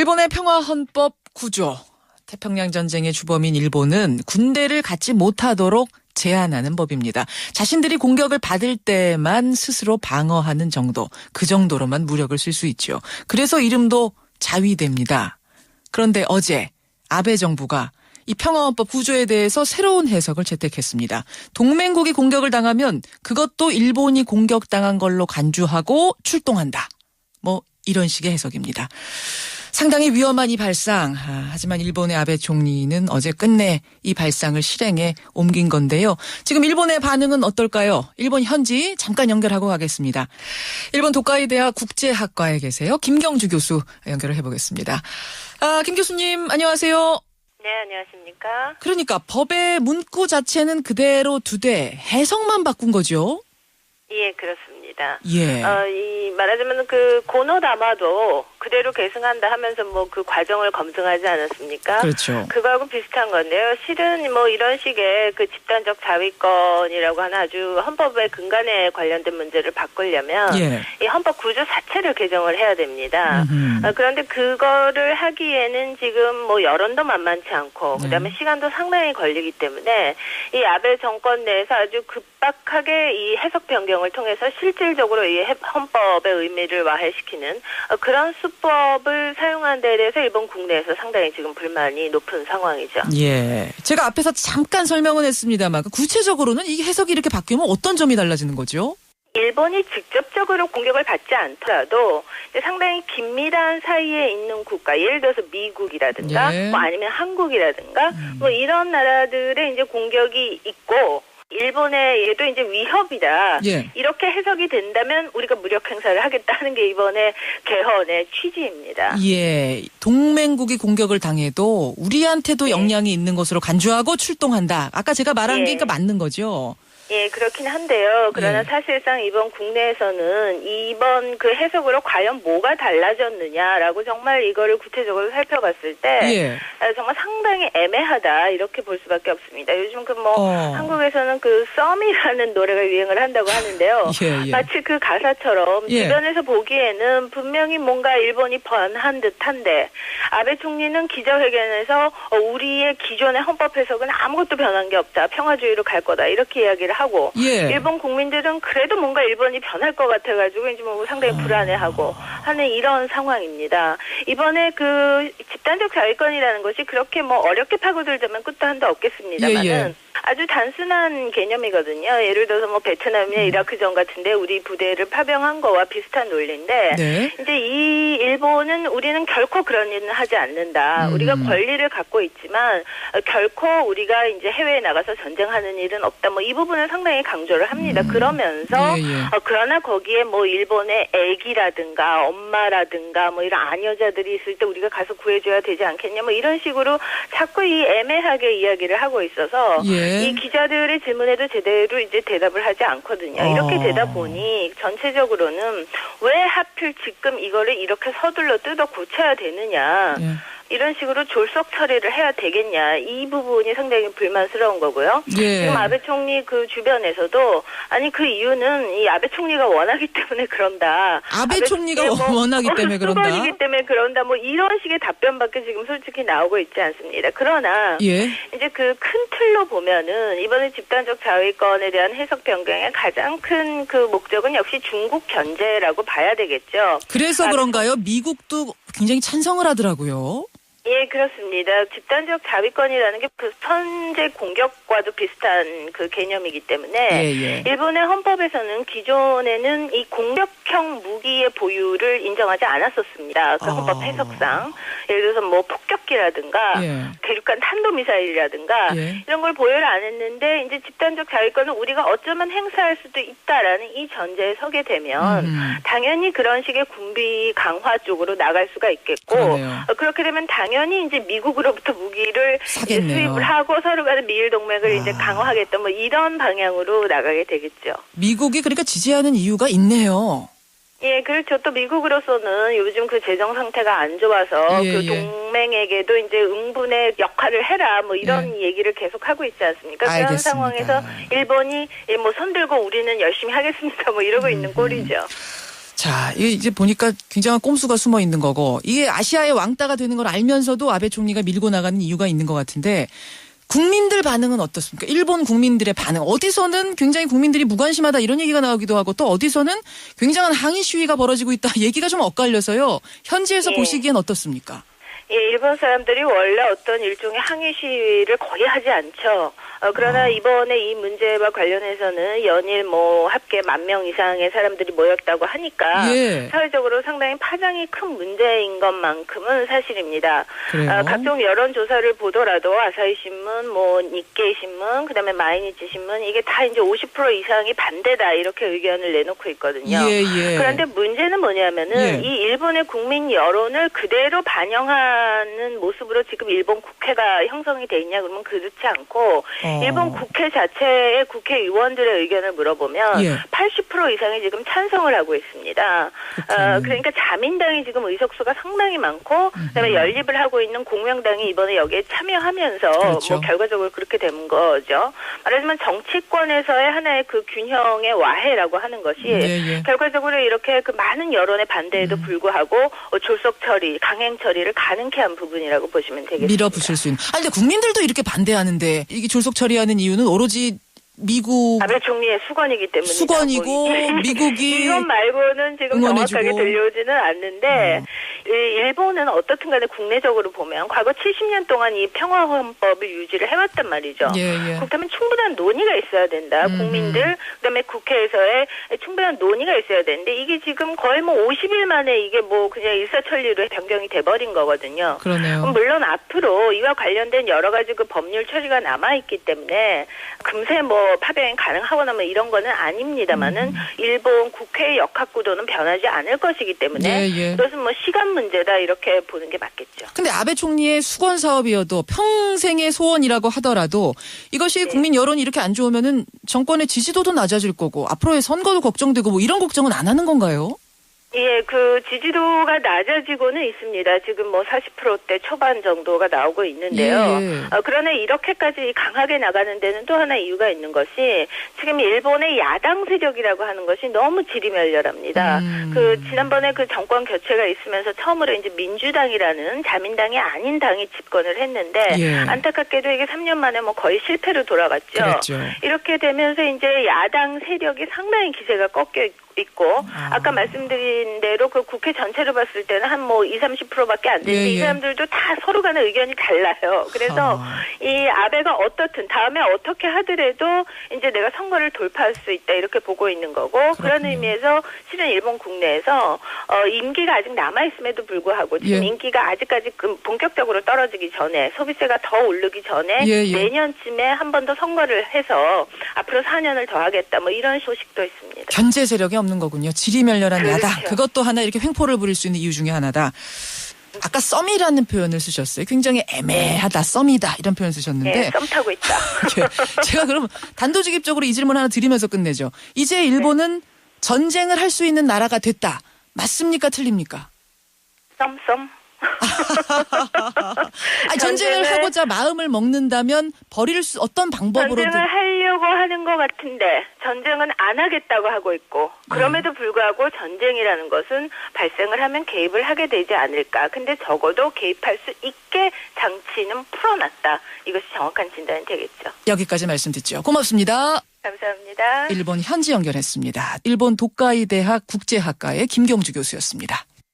일본의 평화헌법 구조. 태평양 전쟁의 주범인 일본은 군대를 갖지 못하도록 제한하는 법입니다. 자신들이 공격을 받을 때만 스스로 방어하는 정도, 그 정도로만 무력을 쓸 수 있죠. 그래서 이름도 자위대입니다. 그런데 어제 아베 정부가 이 평화헌법 구조에 대해서 새로운 해석을 채택했습니다. 동맹국이 공격을 당하면 그것도 일본이 공격당한 걸로 간주하고 출동한다. 뭐 이런 식의 해석입니다. 상당히 위험한 이 발상. 하지만 일본의 아베 총리는 어제 끝내 이 발상을 실행에 옮긴 건데요. 지금 일본의 반응은 어떨까요? 일본 현지 잠깐 연결하고 가겠습니다. 일본 도카이 대학 국제학과에 계세요. 김경주 교수 연결을 해보겠습니다. 김 교수님 안녕하세요. 네, 안녕하십니까. 그러니까 법의 문구 자체는 그대로 두되 해석만 바꾼 거죠? 예, 그렇습니다. 예. 말하자면 그 고노다마도 그대로 계승한다 하면서 뭐 그 과정을 검증하지 않았습니까? 그렇죠. 그거하고 비슷한 건데요. 실은 뭐 이런 식의 그 집단적 자위권이라고 하는 아주 헌법의 근간에 관련된 문제를 바꾸려면 이 헌법 구조 자체를 개정을 해야 됩니다. 그런데 그거를 하기에는 지금 뭐 여론도 만만치 않고 그다음에 시간도 상당히 걸리기 때문에 이 아베 정권 내에서 아주 급박하게 이 해석 변경을 통해서 실질적으로 이 헌법의 의미를 와해시키는 그런 수법을 사용한 데 대해서 일본 국내에서 상당히 지금 불만이 높은 상황이죠. 예. 제가 앞에서 잠깐 설명은 했습니다만 구체적으로는 이 해석이 이렇게 바뀌면 어떤 점이 달라지는 거죠? 일본이 직접적으로 공격을 받지 않더라도 상당히 긴밀한 사이에 있는 국가, 예를 들어서 미국이라든가 뭐 아니면 한국이라든가 뭐 이런 나라들의 이제 공격이 있고 일본에도 이제 위협이다. 이렇게 해석이 된다면 우리가 무력 행사를 하겠다는 게 이번에 개헌의 취지입니다. 예, 동맹국이 공격을 당해도 우리한테도 영향이 있는 것으로 간주하고 출동한다. 아까 제가 말한 게 그러니까 맞는 거죠. 예, 그렇긴 한데요. 그러나 사실상 이번 국내에서는 이번 그 해석으로 과연 뭐가 달라졌느냐라고 정말 이거를 구체적으로 살펴봤을 때 정말 상당히 애매하다 이렇게 볼 수밖에 없습니다. 요즘 그 한국에서는 그 썸이라는 노래가 유행을 한다고 하는데요. 마치 그 가사처럼 주변에서 보기에는 분명히 뭔가 일본이 변한 듯한데 아베 총리는 기자회견에서 우리의 기존의 헌법 해석은 아무것도 변한 게 없다. 평화주의로 갈 거다. 이렇게 이야기를 하고 일본 국민들은 그래도 뭔가 일본이 변할 것 같아가지고 이제 뭐 상당히 불안해하고 하는 이런 상황입니다. 이번에 그 집단적 자위권이라는 것이 그렇게 뭐 어렵게 파고들자면 끝도 한도 없겠습니다만은 아주 단순한 개념이거든요. 예를 들어서 뭐 베트남이나 이라크전 같은데 우리 부대를 파병한 거와 비슷한 논리인데 이제 이 일본은 우리는 결코 그런 일은 하지 않는다. 우리가 권리를 갖고 있지만 결코 우리가 이제 해외에 나가서 전쟁하는 일은 없다. 뭐 이 부분을 상당히 강조를 합니다. 그러면서 그러나 거기에 뭐 일본의 애기라든가 엄마라든가 뭐 이런 아녀자들이 있을 때 우리가 가서 구해줘야 되지 않겠냐. 뭐 이런 식으로 자꾸 이 애매하게 이야기를 하고 있어서 이 기자들의 질문에도 제대로 이제 대답을 하지 않거든요. 이렇게 되다 보니 전체적으로는 왜 하필 지금 이거를 이렇게 서둘러 뜯어 고쳐야 되느냐. 이런 식으로 졸속 처리를 해야 되겠냐. 이 부분이 상당히 불만스러운 거고요. 지금 아베 총리 그 주변에서도 아니 그 이유는 이 아베 총리가 원하기 때문에 그런다. 아베 총리가 원하기 때문에 그런다. 수건이기 때문에 그런다. 뭐 이런 식의 답변밖에 지금 솔직히 나오고 있지 않습니다. 그러나 이제 그 큰 틀로 보면은 이번에 집단적 자위권에 대한 해석 변경의 가장 큰 그 목적은 역시 중국 견제라고 봐야 되겠죠. 그래서 그런가요? 미국도 굉장히 찬성을 하더라고요. 예, 그렇습니다. 집단적 자위권이라는 게 그 선제 공격과도 비슷한 그 개념이기 때문에 일본의 헌법에서는 기존에는 이 공격형 무기의 보유를 인정하지 않았었습니다. 그 헌법 해석상. 예를 들어서 뭐 폭격기라든가 대륙간 탄도미사일이라든가 이런 걸 보유를 안 했는데 이제 집단적 자위권은 우리가 어쩌면 행사할 수도 있다라는 이 전제에 서게 되면 당연히 그런 식의 군비 강화 쪽으로 나갈 수가 있겠고 그렇게 되면 당연히 이제 미국으로부터 무기를 수입을 하고 서로 간의 미일 동맹을 이제 강화하겠다 뭐 이런 방향으로 나가게 되겠죠. 미국이 그러니까 지지하는 이유가 있네요. 예, 그렇죠. 또 미국으로서는 요즘 그 재정 상태가 안 좋아서 그 동맹에게도 이제 응분의 역할을 해라 뭐 이런 얘기를 계속 하고 있지 않습니까? 그런 상황에서 일본이 뭐 손들고 우리는 열심히 하겠습니다 뭐 이러고 있는 꼴이죠. 자, 이제 보니까 굉장한 꼼수가 숨어 있는 거고 이게 아시아의 왕따가 되는 걸 알면서도 아베 총리가 밀고 나가는 이유가 있는 것 같은데 국민들 반응은 어떻습니까? 일본 국민들의 반응. 어디서는 굉장히 국민들이 무관심하다 이런 얘기가 나오기도 하고 또 어디서는 굉장한 항의 시위가 벌어지고 있다. 얘기가 좀 엇갈려서요. 현지에서 보시기엔 어떻습니까? 예, 일본 사람들이 원래 어떤 일종의 항의 시위를 거의 하지 않죠. 그러나 이번에 이 문제와 관련해서는 연일 합계 10,000명 이상의 사람들이 모였다고 하니까 사회적으로 상당히 파장이 큰 문제인 것만큼은 사실입니다. 각종 여론조사를 보더라도 아사히 신문, 니케이 신문, 그다음에 마이니치 신문 이게 다 이제 50% 이상이 반대다 이렇게 의견을 내놓고 있거든요. 그런데 문제는 뭐냐면은 이 일본의 국민 여론을 그대로 반영하는 모습으로 지금 일본 국회가 형성이 돼 있냐 그러면 그렇지 않고 일본 국회 자체의 국회의원들의 의견을 물어보면 80% 이상이 지금 찬성을 하고 있습니다. 그러니까 자민당이 지금 의석수가 상당히 많고 그다음에 연립을 하고 있는 공명당이 이번에 여기에 참여하면서 결과적으로 그렇게 된 거죠. 말하자면 정치권에서의 하나의 그 균형의 와해라고 하는 것이 결과적으로 이렇게 그 많은 여론의 반대에도 불구하고 졸속 처리, 강행 처리를 가능케 한 부분이라고 보시면 되겠습니다. 밀어붙일 수 있는. 아니 근데 국민들도 이렇게 반대하는데 이게 졸속 처리하는 이유는 오로지 미국 아베 총리의 수건이기 때문이죠. 수건이고 미국이 이것 말고는 지금 정확하게 들려오지는 않는데 일본은 어떻든 간에 국내적으로 보면 과거 70년 동안 이 평화헌법을 유지를 해왔단 말이죠. 그렇다면 충분한 논의가 있어야 된다. 국민들 그다음에 국회에서의 충분한 논의가 있어야 되는데 이게 지금 거의 50일 만에 이게 그냥 일사천리로 변경이 돼버린 거거든요. 그러네요. 물론 앞으로 이와 관련된 여러 가지 그 법률 처리가 남아있기 때문에 금세 파병이 가능하거나 이런 거는 아닙니다만은 일본 국회의 역학구도는 변하지 않을 것이기 때문에 이것은 시간 문제다 이렇게 보는 게 맞겠죠. 근데 아베 총리의 수건 사업이어도 평생의 소원이라고 하더라도 이것이 국민 여론이 이렇게 안 좋으면은 정권의 지지도도 낮아질 거고 앞으로의 선거도 걱정되고 이런 걱정은 안 하는 건가요? 예, 그 지지도가 낮아지고는 있습니다. 지금 40%대 초반 정도가 나오고 있는데요. 그러나 이렇게까지 강하게 나가는 데는 또 하나 이유가 있는 것이 지금 일본의 야당 세력이라고 하는 것이 너무 지리멸렬합니다. 그 지난번에 그 정권 교체가 있으면서 처음으로 이제 민주당이라는 자민당이 아닌 당이 집권을 했는데 안타깝게도 이게 3년 만에 거의 실패로 돌아갔죠. 이렇게 되면서 이제 야당 세력이 상당히 기세가 꺾여 있고 아까 말씀드린 대로 그 국회 전체로 봤을 때는 한 20-30%밖에 안 되는데 이 사람들도 다 서로 간에 의견이 달라요. 그래서 이 아베가 어떻든 다음에 어떻게 하더라도 이제 내가 선거를 돌파할 수 있다 이렇게 보고 있는 거고 그런 의미에서 실은 일본 국내에서 임기가 아직 남아있음에도 불구하고 지금 인기가 아직까지 본격적으로 떨어지기 전에 소비세가 더 오르기 전에 내년쯤에 한 번 더 선거를 해서 앞으로 4년을 더 하겠다 이런 소식도 있습니다. 견제 세력이 없는 거군요. 지리멸렬한 야당. 그것도 하나 이렇게 횡포를 부릴 수 있는 이유 중에 하나다. 아까 썸이라는 표현을 쓰셨어요. 굉장히 애매하다, 썸이다 이런 표현 쓰셨는데. 썸 타고 있다. 제가 그럼 단도직입적으로 이 질문 하나 드리면서 끝내죠. 이제 일본은 전쟁을 할 수 있는 나라가 됐다. 맞습니까? 틀립니까? 썸. 전쟁을 하고자 마음을 먹는다면 어떤 방법으로 전쟁을 하려고 하는 것 같은데 전쟁은 안 하겠다고 하고 있고 그럼에도 불구하고 전쟁이라는 것은 발생을 하면 개입을 하게 되지 않을까. 근데 적어도 개입할 수 있게 장치는 풀어놨다. 이것이 정확한 진단이 되겠죠. 여기까지 말씀 듣죠. 고맙습니다. 감사합니다. 일본 현지 연결했습니다. 일본 도카이 대학 국제학과의 김경주 교수였습니다.